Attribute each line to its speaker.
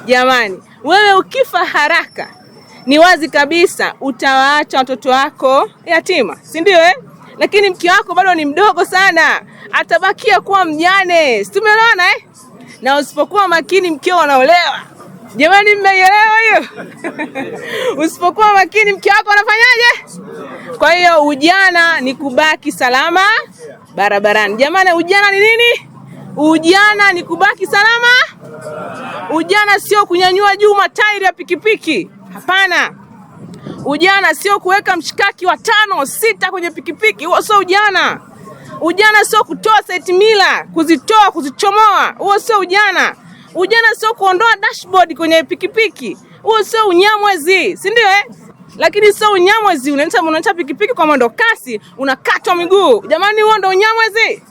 Speaker 1: Jamani, wewe ukifa haraka ni wazi kabisa utawaacha watoto wako yatima, si ndio Lakini mke wako bado ni mdogo sana, atabakia kuwa mjane. Tumeelewana Na usipokuwa makini mkeo anaolewa. Jamani, mmeelewa hiyo? Usipokuwa makini mke wako anafanyaje? Kwa hiyo ujana ni kubaki salama barabarani. Jamani, ujana ni nini? Ujana ni kubaki salama. Ujana sio kunyanyua juu matairi ya pikipiki. Hapana. Ujana sio kuweka mshikaki wa 5 6 kwenye pikipiki. Huo sio ujana. Ujana sio kutoa set mila, kuzitoa, kuzichomoa. Huo sio ujana. Ujana sio kuondoa dashboard kwenye pikipiki. Huo sio unyamwezi, si ndio Lakini sio unyamwezi unaenda pikipiki kwa mwendo kasi, unakatwa miguu. Jamani, huo ndio unyamwezi.